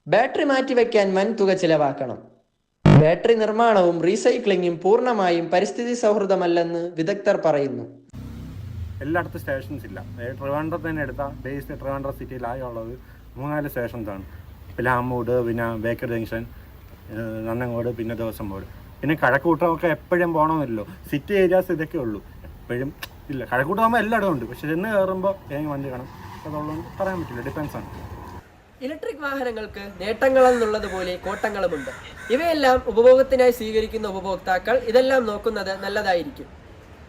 Speaker 23: ബാറ്ററി മാറ്റിവെക്കാൻ വൻ തുക ചിലവാക്കണം. ബാറ്ററി നിർമ്മാണവും റീസൈക്ലിങ്ങും പൂർണ്ണമായും പരിസ്ഥിതി സൗഹൃദമല്ലെന്ന് വിദഗ്ധർ പറയുന്നു.
Speaker 24: എല്ലായിടത്തും സ്റ്റേഷൻസ് ഇല്ല. ട്രിവാൻഡ്രത്ത് തന്നെ എടുത്താൽ ബേസ് ട്രിവാൻഡ്രം സിറ്റിയിലായുള്ളത് 3-4 സ്റ്റേഷൻസാണ്. പിലാമൂട്, പിന്നെ ബേക്കർ ജംഗ്ഷൻ, നന്നങ്ങോട്, പിന്നെ ദിവസംപോട്, പിന്നെ കഴക്കൂട്ടമൊക്കെ എപ്പോഴും പോകണമെന്നില്ലല്ലോ. സിറ്റി ഏരിയാസ് ഇതൊക്കെ ഉള്ളൂ. എപ്പോഴും ഇല്ല. കഴക്കൂട്ടമാകുമ്പോൾ എല്ലായിടവും ഉണ്ട്. പക്ഷെ ചെന്ന് കയറുമ്പോൾ ഏതെങ്കിലും വണ്ടി കാണും. അതുള്ളതുകൊണ്ട് പറയാൻ പറ്റില്ല. ഡിപ്പെൻസ് ആണ്.
Speaker 23: ഇലക്ട്രിക് വാഹനങ്ങൾക്ക് നേട്ടങ്ങളെന്നുള്ളതുപോലെ കോട്ടങ്ങളുമുണ്ട്. ഇവയെല്ലാം ഉപഭോഗത്തിനായി സ്വീകരിക്കുന്ന ഉപഭോക്താക്കൾ ഇതെല്ലാം നോക്കുന്നത് നല്ലതായിരിക്കും.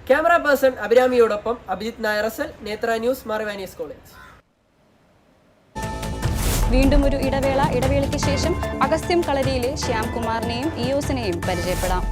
Speaker 23: ക്യാമറ പേഴ്സൺ അഭിരാമിയോടൊപ്പം അഭിജിത്ത് നായറസൽ, നേത്ര ന്യൂസ്, മാർവാനീസ് കോളേജ്.
Speaker 1: വീണ്ടും ഒരു ഇടവേളയ്ക്ക് ശേഷം അഗസ്ത്യം കളരിയിലെ ശ്യാംകുമാറിനെയും ഇയോസിനെയും പരിചയപ്പെടാം.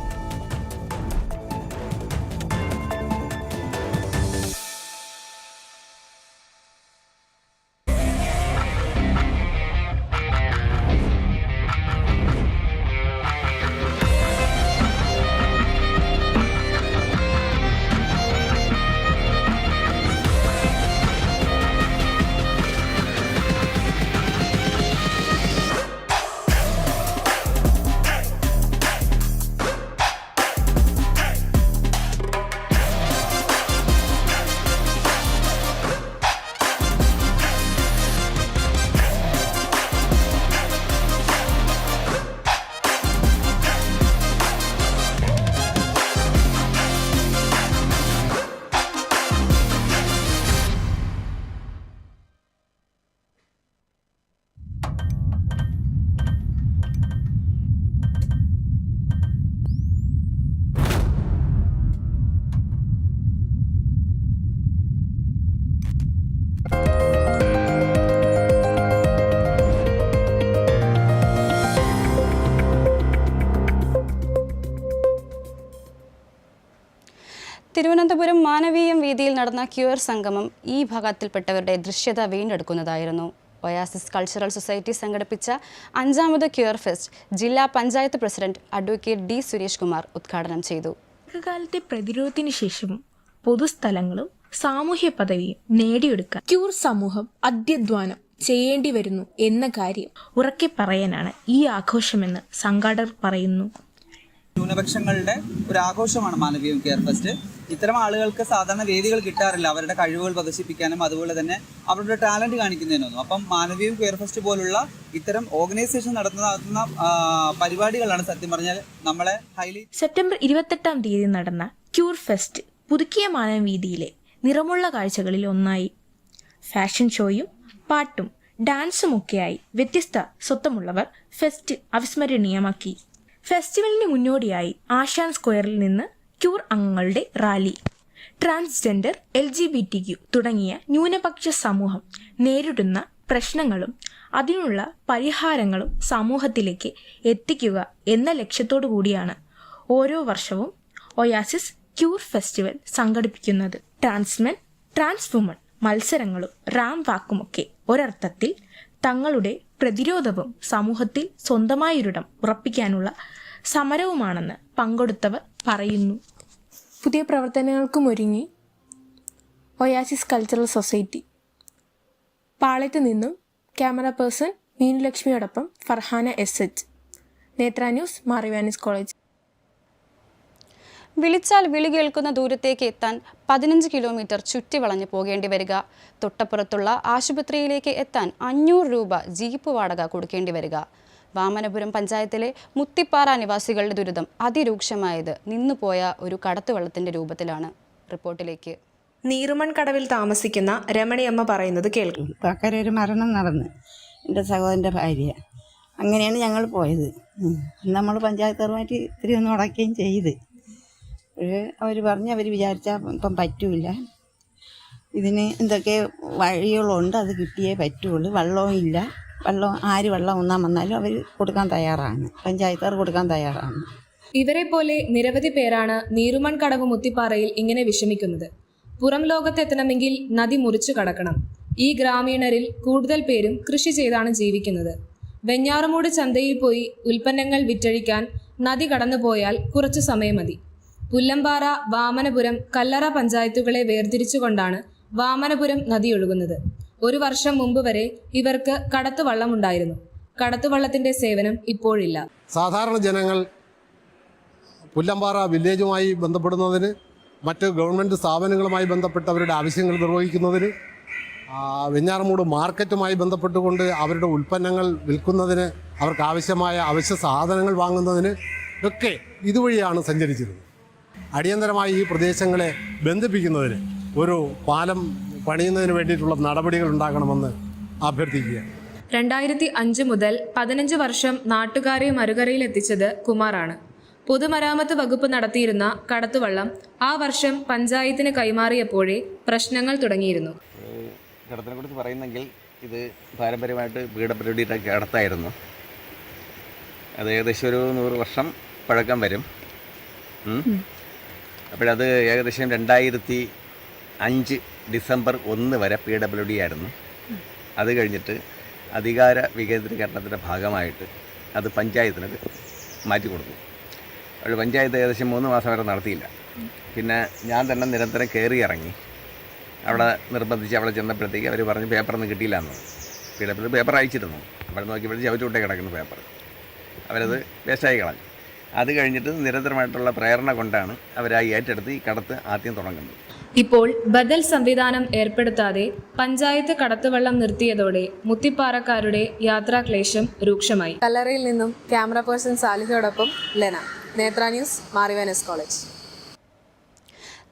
Speaker 1: തിരുവനന്തപുരം മാനവീയം വീതിയിൽ നടന്ന ക്യൂർ സംഗമം ഈ ഭാഗത്തിൽപ്പെട്ടവരുടെ ദൃശ്യത വീണ്ടെടുക്കുന്നതായിരുന്നു. ഒയാസിസ് കൾച്ചറൽ സൊസൈറ്റി സംഘടിപ്പിച്ച 5ാമത് ക്യൂർ ഫെസ്റ്റ് ജില്ലാ panchayat president advocate D Suresh Kumar ഉദ്ഘാടനം ചെയ്തു.
Speaker 3: ദീർഘകാലത്തെ പ്രതിരോധത്തിന് ശേഷവും പൊതുസ്ഥലങ്ങളും സാമൂഹ്യ പദവിയും നേടിയെടുക്കാൻ ക്യൂർ സമൂഹം അത്യധ്വാനം ചെയ്യേണ്ടി വരുന്നു എന്ന കാര്യം ഉറക്കെ പറയാനാണ് ഈ ആഘോഷമെന്ന് സംഘാടകർ പറയുന്നു.
Speaker 2: ന്യൂനപക്ഷങ്ങളുടെ ഒരു ആഘോഷമാണ് മാനവീയം കെയർ ഫെസ്റ്റ്. ഇത്തരം ആളുകൾക്ക് സാധാരണ വേദികൾ കിട്ടാറില്ല അവരുടെ കഴിവുകൾ പ്രദർശിപ്പിക്കാനും അതുപോലെ തന്നെ അവരുടെ ടാലന്റ് കാണിക്കുന്നതിനൊന്നും. അപ്പം മാനവീയം കെയർ ഫെസ്റ്റ് പോലുള്ള ഇത്തരം ഓർഗനൈസേഷൻ നടത്തുന്ന പരിപാടികളാണ് സത്യം പറഞ്ഞാൽ നമ്മളെ ഹൈലൈറ്റ്.
Speaker 3: സെപ്റ്റംബർ 28-ാം തീയതി നടന്ന ക്യൂർ ഫെസ്റ്റ് പുതുക്കിയ മാനവീതിയിലെ നിറമുള്ള കാഴ്ചകളിൽ ഒന്നായി. ഫാഷൻ ഷോയും പാട്ടും ഡാൻസുമൊക്കെയായി വ്യത്യസ്ത സ്വത്തമുള്ളവർ ഫെസ്റ്റ് അവിസ്മരണീയമാക്കി. ഫെസ്റ്റിവലിന് മുന്നോടിയായി ആശാൻ സ്ക്വയറിൽ നിന്ന് ക്യൂർ അംഗങ്ങളുടെ റാലി. ട്രാൻസ്ജെൻഡർ, LGBTQ തുടങ്ങിയ ന്യൂനപക്ഷ സമൂഹം നേരിടുന്ന പ്രശ്നങ്ങളും അതിനുള്ള പരിഹാരങ്ങളും സമൂഹത്തിലേക്ക് എത്തിക്കുക എന്ന ലക്ഷ്യത്തോടു കൂടിയാണ് ഓരോ വർഷവും ഒയാസിസ് ക്യൂർ ഫെസ്റ്റിവൽ സംഘടിപ്പിക്കുന്നത്. ട്രാൻസ്മെൻ, ട്രാൻസ്വുമൺ മത്സരങ്ങളും റാം വാക്കുമൊക്കെ ഒരർത്ഥത്തിൽ തങ്ങളുടെ പ്രതിരോധവും സമൂഹത്തിൽ സ്വന്തമായൊരിടം ഉറപ്പിക്കാനുള്ള സമരവുമാണെന്ന് പങ്കെടുത്തവർ പറയുന്നു. പുതിയ പ്രവർത്തനങ്ങൾക്കും ഒരുങ്ങി ഒയാസിസ് കൾച്ചറൽ സൊസൈറ്റി. പാളയത്ത് നിന്നും ക്യാമറ പേഴ്സൺ മീനുലക്ഷ്മിയോടൊപ്പം Farhana SH. Netra news, Mar Ivanios college.
Speaker 1: വിളിച്ചാൽ വിളി കേൾക്കുന്ന ദൂരത്തേക്ക് എത്താൻ 15 കിലോമീറ്റർ ചുറ്റിവളഞ്ഞു പോകേണ്ടി വരിക. തൊട്ടപ്പുറത്തുള്ള ആശുപത്രിയിലേക്ക് എത്താൻ 500 രൂപ ജീപ്പ് വാടക കൊടുക്കേണ്ടി വരിക. വാമനപുരം പഞ്ചായത്തിലെ മുത്തിപ്പാറ നിവാസികളുടെ ദുരിതം അതിരൂക്ഷമായത് നിന്നുപോയ ഒരു കടത്തുവള്ളത്തിന്റെ രൂപത്തിലാണ്. റിപ്പോർട്ടിലേക്ക്.
Speaker 11: നീറുമൺ കടവിൽ താമസിക്കുന്ന രമണിയമ്മ പറയുന്നത് കേൾക്കും.
Speaker 4: അക്കരെ ഒരു മരണം നടന്ന് എൻ്റെ സഹോദരൻ്റെ ഭാര്യ. അങ്ങനെയാണ് ഞങ്ങൾ പോയത്. നമ്മൾ പഞ്ചായത്തുമായിട്ട് ഇത്തിരി ഒന്ന് ഉടക്കുകയും ചെയ്ത്. അവർ പറഞ്ഞ് അവർ വിചാരിച്ചാൽ ഇപ്പം പറ്റൂല, ഇതിന് എന്തൊക്കെ വഴികളുണ്ട്, അത് കിട്ടിയേ പറ്റുള്ളൂ. വെള്ളവും ഇല്ല. ആര് വെള്ളം ഒന്നാൻ വന്നാലും അവർ കൊടുക്കാൻ തയ്യാറാണ്, പഞ്ചായത്തുകാർ കൊടുക്കാൻ തയ്യാറാണ്.
Speaker 20: ഇവരെ പോലെ നിരവധി പേരാണ് നീറുമൺ കടവ് മുത്തിപ്പാറയിൽ ഇങ്ങനെ വിഷമിക്കുന്നത്. പുറം ലോകത്തെത്തണമെങ്കിൽ നദി മുറിച്ചു കടക്കണം. ഈ ഗ്രാമീണരിൽ കൂടുതൽ പേരും കൃഷി ചെയ്താണ് ജീവിക്കുന്നത്. വെഞ്ഞാറുമൂട് ചന്തയിൽ പോയി ഉൽപ്പന്നങ്ങൾ വിറ്റഴിക്കാൻ നദി കടന്നുപോയാൽ കുറച്ചു സമയം മതി. പുല്ലമ്പാറ, വാമനപുരം, കല്ലറ പഞ്ചായത്തുകളെ വേർതിരിച്ചുകൊണ്ടാണ് വാമനപുരം നദി ഒഴുകുന്നത്. 1 വർഷം മുമ്പ് വരെ ഇവർക്ക് കടത്തുവള്ളം ഉണ്ടായിരുന്നു. കടത്തുവള്ളത്തിന്റെ സേവനം ഇപ്പോഴില്ല.
Speaker 5: സാധാരണ ജനങ്ങൾ പുല്ലമ്പാറ വില്ലേജുമായി ബന്ധപ്പെടുന്നതിന്, മറ്റ് ഗവൺമെൻറ് സ്ഥാപനങ്ങളുമായി ബന്ധപ്പെട്ട് അവരുടെ ആവശ്യങ്ങൾ നിർവഹിക്കുന്നതിന്, വെഞ്ഞാറമൂട് മാർക്കറ്റുമായി ബന്ധപ്പെട്ടുകൊണ്ട് അവരുടെ ഉൽപ്പന്നങ്ങൾ വിൽക്കുന്നതിന്, അവർക്ക് ആവശ്യമായ അവശ്യ സാധനങ്ങൾ വാങ്ങുന്നതിന് ഒക്കെ ഇതുവഴിയാണ് സഞ്ചരിച്ചിരുന്നത്. അടിയന്തരമായി ഈ പ്രദേശങ്ങളെ ബന്ധിപ്പിക്കുന്നതിന് ഒരു പാലം പണിയുന്നതിന് വേണ്ടിയിട്ടുള്ള നടപടികൾ ഉണ്ടാകണമെന്ന് അഭ്യർത്ഥിക്കുകയാണ്.
Speaker 20: 2005 മുതൽ 15 വർഷം നാട്ടുകാരെ മറുകരയിലെത്തിച്ചത് കുമാറാണ്. പൊതുമരാമത്ത് വകുപ്പ് നടത്തിയിരുന്ന കടത്തുവള്ളം ആ വർഷം പഞ്ചായത്തിന് കൈമാറിയപ്പോഴേ പ്രശ്നങ്ങൾ തുടങ്ങിയിരുന്നു.
Speaker 6: കടത്തിനെ കുറിച്ച് പറയുന്നെങ്കിൽ ഇത് പാരമ്പര്യമായിട്ട് PWDയുടെ കടത്തായിരുന്നു. അത് ഏകദേശം ഒരു 100 വർഷം പഴക്കം വരും. അപ്പോഴത് ഏകദേശം 2005 ഡിസംബർ 1 വരെ PWD ആയിരുന്നു. അത് കഴിഞ്ഞിട്ട് അധികാര വികേന്ദ്രീകരണത്തിൻ്റെ ഭാഗമായിട്ട് അത് പഞ്ചായത്തിന് മാറ്റി കൊടുത്തു. അപ്പോൾ പഞ്ചായത്ത് ഏകദേശം 3 മാസം വരെ നടത്തിയില്ല. പിന്നെ ഞാൻ തന്നെ നിരന്തരം കയറി ഇറങ്ങി അവിടെ നിർബന്ധിച്ച് അവിടെ ചെന്നപ്പോഴത്തേക്ക് അവർ പറഞ്ഞ് പേപ്പറൊന്നും കിട്ടിയില്ല എന്ന്. PWD പേപ്പർ അയച്ചിരുന്നു. അവിടെ നോക്കിയപ്പോഴത്തേക്ക് ചവിട്ടുകൊണ്ടേ കിടക്കുന്ന പേപ്പർ അവരത് വേസ്റ്റായി കളഞ്ഞു. അത് കഴിഞ്ഞിട്ട് നിരന്തരമായിട്ടുള്ള പ്രേരണ കൊണ്ടാണ് അവരായി ഏറ്റെടുത്ത് ഈ കടത്ത് ആദ്യം തുടങ്ങുന്നത്.
Speaker 20: ഇപ്പോൾ ബദൽ സംവിധാനം ഏർപ്പെടുത്താതെ പഞ്ചായത്ത് കടത്തുവള്ളം നിർത്തിയതോടെ മുത്തിപ്പാറക്കാരുടെ യാത്രാക്ലേശം രൂക്ഷമായി.
Speaker 11: കല്ലറയിൽ നിന്നും ക്യാമറ പേഴ്സൺ സാലിഹയോടൊപ്പം ലെന. നേത്ര ന്യൂസ്, മാർവാനീസ് കോളേജ്.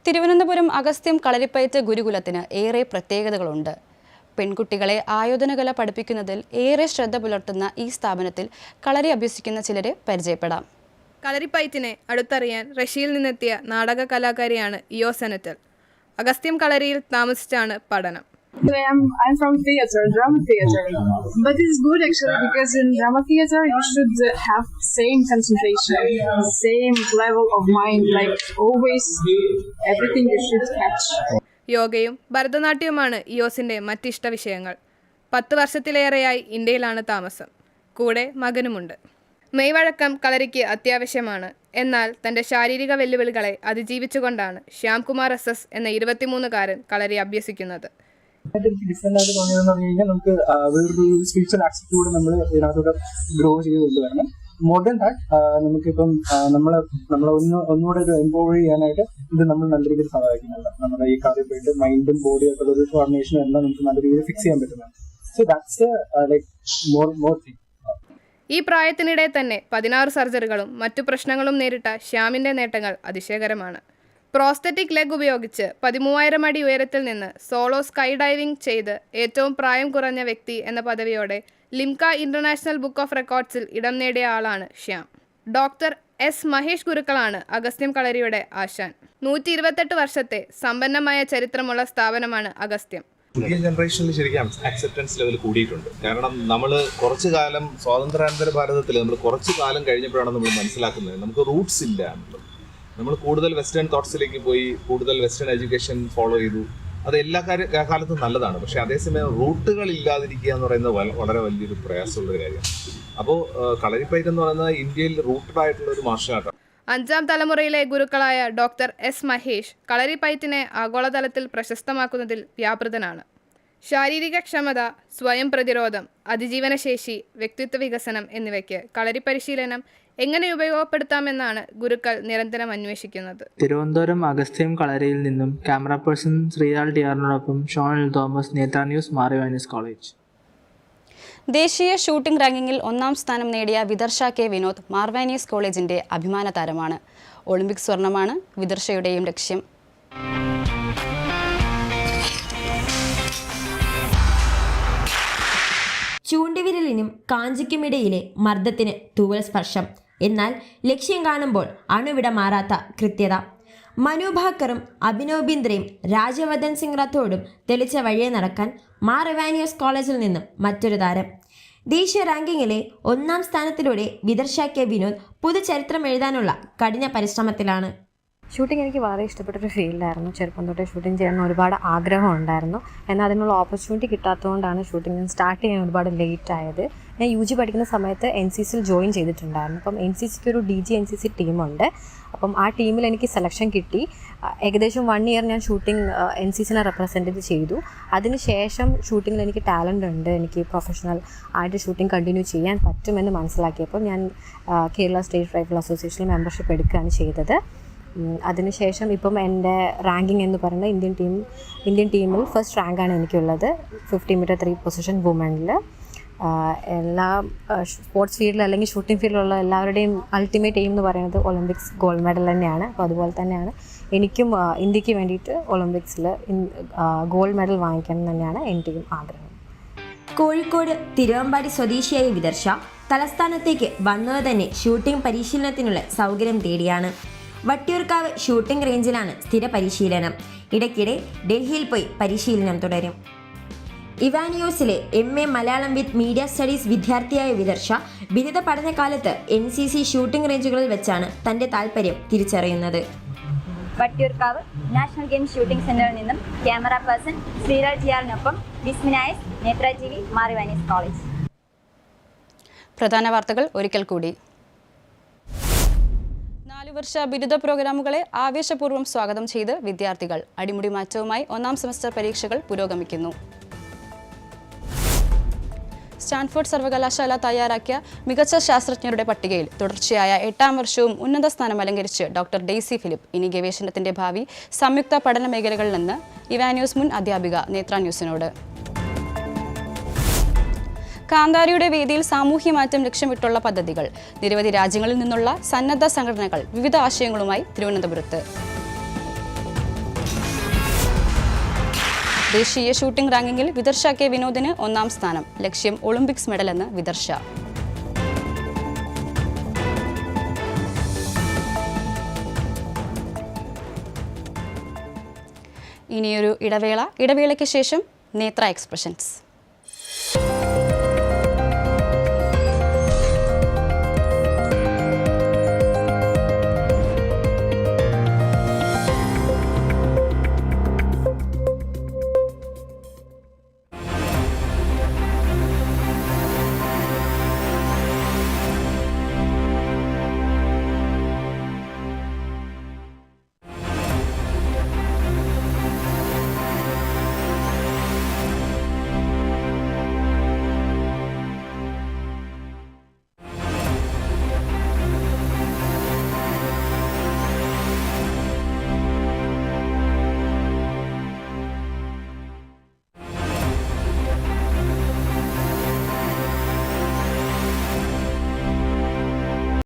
Speaker 1: തിരുവനന്തപുരം അഗസ്ത്യം കളരിപ്പയറ്റ് ഗുരുകുലത്തിന് ഏറെ പ്രത്യേകതകളുണ്ട്. പെൺകുട്ടികളെ ആയോധനകല പഠിപ്പിക്കുന്നതിൽ ഏറെ ശ്രദ്ധ പുലർത്തുന്ന ഈ സ്ഥാപനത്തിൽ കളരി അഭ്യസിക്കുന്ന ചിലരെ പരിചയപ്പെടാം.
Speaker 25: കളരിപ്പയറ്റിനെ അടുത്തറിയാൻ റഷ്യയിൽ നിന്നെത്തിയ നാടക കലാകാരിയാണ് ഇയോ സെനറ്റൽ. അഗസ്ത്യം കളരിയിൽ താമസിച്ചാണ് പഠനം.
Speaker 26: I'm from theatre, drama theatre. But it's good actually because in drama theatre you should have same concentration, same level of mind, like always everything you should catch.
Speaker 25: യോഗയും ഭരതനാട്യവുമാണ് ഇയോസിന്റെ മറ്റിഷ്ട വിഷയങ്ങൾ. 10 വർഷത്തിലേറെയായി ഇന്ത്യയിലാണ് താമസം. കൂടെ മകനുമുണ്ട്. മെയ്വഴക്കം കളരിക്ക് അത്യാവശ്യമാണ്. എന്നാൽ തൻ്റെ ശാരീരിക വെല്ലുവിളികളെ അതിജീവിച്ചുകൊണ്ടാണ് ശ്യാംകുമാർ SS എന്ന 23-കാരൻ കളരി അഭ്യസിക്കുന്നത്.
Speaker 7: ഡിഫറെൻ്റ് ആയിട്ട് തോന്നിയതെന്ന് പറഞ്ഞു കഴിഞ്ഞാൽ നമുക്ക് വേറൊരു സ്പിരിച്വൽ ആസ്പെക്ട് കൂടെ നമ്മൾ ഇതിനകത്തോടെ ഗ്രോ ചെയ്ത് കൊണ്ടുവരണം. മോർ ദാൻ ദാറ്റ് നമുക്കിപ്പം നമ്മളെ ഒന്നുകൂടെ ഒരു എംപവർ ചെയ്യാനായിട്ട് ഇത് നമ്മൾ നല്ല രീതിയിൽ സഹായിക്കുന്നുണ്ട്. നമ്മുടെ ഈ കാര്യം പോയിട്ട് മൈൻഡും ബോഡിയും ആയിട്ടുള്ള ഒരു കോർഡിനേഷനും എല്ലാം നമുക്ക് നല്ല രീതിയിൽ ഫിക്സ് ചെയ്യാൻ പറ്റുന്നുണ്ട്. So that's like more thing.
Speaker 25: ഈ പ്രായത്തിനിടെ തന്നെ 16 സർജറികളും മറ്റു പ്രശ്നങ്ങളും നേരിട്ട ശ്യാമിൻ്റെ നേട്ടങ്ങൾ അതിശയകരമാണ്. പ്രോസ്തറ്റിക് ലെഗ് ഉപയോഗിച്ച് 13,000 അടി ഉയരത്തിൽ നിന്ന് സോളോ സ്കൈ ഡൈവിംഗ് ചെയ്ത് ഏറ്റവും പ്രായം കുറഞ്ഞ വ്യക്തി എന്ന പദവിയോടെ ലിംക ഇന്റർനാഷണൽ ബുക്ക് ഓഫ് റെക്കോർഡ്സിൽ ഇടം നേടിയ ആളാണ് ശ്യാം. Doctor S. മഹേഷ് ഗുരുക്കളാണ് അഗസ്ത്യം കളരിയുടെ ആശാൻ. 128 വർഷത്തെ സമ്പന്നമായ ചരിത്രമുള്ള സ്ഥാപനമാണ് അഗസ്ത്യം.
Speaker 8: പുതിയ ജനറേഷനിൽ ശരിക്കും അക്സെപ്റ്റൻസ് ലെവൽ കൂടിയിട്ടുണ്ട്. കാരണം നമ്മൾ കുറച്ചു കാലം സ്വാതന്ത്ര്യാനന്തര ഭാരതത്തിൽ നമ്മൾ കുറച്ചു കാലം കഴിഞ്ഞപ്പോഴാണ് നമ്മൾ മനസ്സിലാക്കുന്നത് നമുക്ക് റൂട്ട്സ് ഇല്ല എന്നുള്ളത്. നമ്മൾ കൂടുതൽ വെസ്റ്റേൺ തോട്ട്സിലേക്ക് പോയി, കൂടുതൽ വെസ്റ്റേൺ എഡ്യൂക്കേഷൻ ഫോളോ ചെയ്തു. അത് എല്ലാ കാലത്തും നല്ലതാണ്. പക്ഷേ അതേസമയം റൂട്ടുകൾ ഇല്ലാതിരിക്കുക എന്ന് പറയുന്നത് വളരെ വലിയൊരു പ്രയാസമുള്ളൊരു കാര്യമാണ്. അപ്പോൾ കളരിപ്പയറ്റ് എന്ന് പറയുന്നത് ഇന്ത്യയിൽ റൂട്ടഡ് ആയിട്ടുള്ള ഒരു മാർഷൽ ആർട്ടാണ്.
Speaker 25: 5ാം തലമുറയിലെ ഗുരുക്കളായ ഡോക്ടർ S. മഹേഷ് കളരിപ്പയറ്റിനെ ആഗോളതലത്തിൽ പ്രശസ്തമാക്കുന്നതിൽ വ്യാപൃതനാണ്. ശാരീരിക ക്ഷമത, സ്വയം പ്രതിരോധം, അതിജീവനശേഷി, വ്യക്തിത്വ വികസനം എന്നിവയ്ക്ക് കളരി പരിശീലനം എങ്ങനെ ഉപയോഗപ്പെടുത്താമെന്നാണ് ഗുരുക്കൾ നിരന്തരം അന്വേഷിക്കുന്നത്.
Speaker 9: തിരുവനന്തപുരം അഗസ്ത്യം കളരിയിൽ നിന്നും ക്യാമറ പേഴ്സൺ ശ്രീലാൽ ടിയാറിനോടൊപ്പം Shone L Thomas, Netra news, Mar Ivanios college.
Speaker 1: ദേശീയ ഷൂട്ടിംഗ് റാങ്കിങ്ങിൽ 1ാം സ്ഥാനം നേടിയ വിദർശ K. വിനോദ് മാർവാനീസ് കോളേജിന്റെ അഭിമാന താരമാണ്. ഒളിമ്പിക് സ്വർണമാണ് വിദർശയുടെയും ലക്ഷ്യം.
Speaker 10: ചൂണ്ടുവിരലിനും കാഞ്ചിക്കുമിടയിലെ മർദ്ദത്തിന് തൂവൽ സ്പർശം. എന്നാൽ ലക്ഷ്യം കാണുമ്പോൾ അണുവിട മാറാത്ത കൃത്യത. മനു ഭാക്കറും അഭിനവ് ബിന്ദ്രയും രാജവർദ്ധൻ സിംഗ് റാത്തോഡും തെളിച്ച വഴിയെ നടക്കാൻ മാർ ഇവാനിയോസ് കോളേജിൽ നിന്നും മറ്റൊരു താരം. ദേശീയ റാങ്കിങ്ങിലെ 1ാം സ്ഥാനത്തിലൂടെ വിദർശ K. വിനോദ് പുതുചരിത്രം എഴുതാനുള്ള കഠിന പരിശ്രമത്തിലാണ്.
Speaker 12: ഷൂട്ടിംഗ് എനിക്ക് വളരെ ഇഷ്ടപ്പെട്ടൊരു ഫീൽഡായിരുന്നു. ചെറുപ്പം തൊട്ടേ ഷൂട്ടിംഗ് ചെയ്യാൻ ഒരുപാട് ആഗ്രഹം ഉണ്ടായിരുന്നു. എന്നാൽ അതിനുള്ള ഓപ്പർച്യൂണിറ്റി കിട്ടാത്തതുകൊണ്ടാണ് ഷൂട്ടിംഗ് സ്റ്റാർട്ട് ചെയ്യാൻ ഒരുപാട് ലേറ്റ് ആയത്. ഞാൻ UG പഠിക്കുന്ന സമയത്ത് NCCയിൽ ജോയിൻ ചെയ്തിട്ടുണ്ടായിരുന്നു. അപ്പം NCCക്ക് ഒരു DG NCC ടീമുണ്ട്. അപ്പം ആ ടീമിൽ എനിക്ക് സെലക്ഷൻ കിട്ടി. ഏകദേശം 1 ഇയർ ഞാൻ ഷൂട്ടിംഗ് NCCനെ റെപ്രസെൻറ്റ് ചെയ്തു. അതിനുശേഷം ഷൂട്ടിങ്ങിൽ എനിക്ക് ടാലൻ്റ് ഉണ്ട്, എനിക്ക് പ്രൊഫഷണൽ ആയിട്ട് ഷൂട്ടിംഗ് കണ്ടിന്യൂ ചെയ്യാൻ പറ്റുമെന്ന് മനസ്സിലാക്കിയപ്പോൾ ഞാൻ കേരള സ്റ്റേറ്റ് റൈഫിൾ അസോസിയേഷനിൽ മെമ്പർഷിപ്പ് എടുക്കുകയാണ് ചെയ്തത്. അതിനുശേഷം ഇപ്പം എൻ്റെ റാങ്കിങ് എന്ന് പറയുന്നത് ഇന്ത്യൻ ടീമിൽ ഫസ്റ്റ് റാങ്കാണ് എനിക്കുള്ളത്. 50 മീറ്റർ 3 പൊസിഷൻ വുമണിൽ. എല്ലാ സ്പോർട്സ് ഫീൽഡിൽ അല്ലെങ്കിൽ ഷൂട്ടിംഗ് ഫീൽഡിലുള്ള എല്ലാവരുടെയും അൾട്ടിമേറ്റ് എയിം എന്ന് പറയുന്നത് ഒളിമ്പിക്സ് ഗോൾഡ് മെഡൽ തന്നെയാണ്. അപ്പോൾ അതുപോലെ തന്നെയാണ് എനിക്കും ഇന്ത്യക്ക് വേണ്ടിയിട്ട് ഒളിമ്പിക്സിൽ ഗോൾഡ് മെഡൽ വാങ്ങിക്കണം തന്നെയാണ് എൻ്റെയും ആഗ്രഹം.
Speaker 10: കോഴിക്കോട് തിരുവമ്പാടി സ്വദേശിയായ വിദർശ തലസ്ഥാനത്തേക്ക് വന്നത് തന്നെ ഷൂട്ടിംഗ് പരിശീലനത്തിനുള്ള സൗകര്യം തേടിയാണ്. വട്ടിയൂർക്കാവ് ഷൂട്ടിംഗ് റേഞ്ചിലാണ് സ്ഥിര പരിശീലനം. ഇടയ്ക്കിടെ ഡൽഹിയിൽ പോയി പരിശീലനം തുടരും. ഇവാനിയോസിലെ MA മലയാളം വിത്ത് മീഡിയ സ്റ്റഡീസ് വിദ്യാർത്ഥിയായ വിദർശ ബിരുദ പഠനകാലത്ത് NCC ഷൂട്ടിംഗ് റേഞ്ചുകളിൽ വെച്ചാണ് തൻ്റെ താല്പര്യം തിരിച്ചറിയുന്നത്.
Speaker 21: വട്ടിയൂർക്കാവ് നാഷണൽ ഗെയിം ഷൂട്ടിംഗ് സെന്ററിൽ നിന്നും ക്യാമറ പേഴ്സൺ ശ്രീലാൽ ടിയാറിനൊപ്പം ബിസ്മിനായസ്, നേത്ര TV, മാർവാനീസ് കോളേജ്.
Speaker 1: പ്രധാന വാർത്തകൾ ഒരിക്കൽ കൂടി. 4 വർഷ ബിരുദ പ്രോഗ്രാമുകളെ ആവേശപൂർവ്വം സ്വാഗതം ചെയ്ത് വിദ്യാർത്ഥികൾ. അടിമുടി മാറ്റവുമായി 1ാം സെമസ്റ്റർ പരീക്ഷകൾ പുരോഗമിക്കുന്നു. സ്റ്റാൻഫോർഡ് സർവകലാശാല തയ്യാറാക്കിയ മികച്ച ശാസ്ത്രജ്ഞരുടെ പട്ടികയിൽ തുടർച്ചയായ 8ാം വർഷവും ഉന്നത സ്ഥാനം അലങ്കരിച്ച് ഡോക്ടർ ഡെയ്സി ഫിലിപ്പ്. ഇനി ഗവേഷണത്തിന്റെ ഭാവി സംയുക്ത പഠന മേഖലകളിൽ നിന്ന് ഇവാനിയോസ് മുൻ അധ്യാപിക നേത്ര ന്യൂസിനോട്. കാന്താരിയുടെ വേദിയിൽ സാമൂഹ്യ മാറ്റം ലക്ഷ്യമിട്ടുള്ള പദ്ധതികൾ. നിരവധി രാജ്യങ്ങളിൽ നിന്നുള്ള സന്നദ്ധ സംഘടനകൾ വിവിധ ആശയങ്ങളുമായി തിരുവനന്തപുരത്ത്. ദേശീയ ഷൂട്ടിംഗ് റാങ്കിങ്ങിൽ വിദർശ K. വിനോദിന് 1ാം സ്ഥാനം. ലക്ഷ്യം ഒളിമ്പിക്സ് മെഡലെന്ന് വിദർശ. ഇനിയൊരു ഇടവേളയ്ക്ക് ശേഷം നേത്ര എക്സ്പ്രഷൻസ്.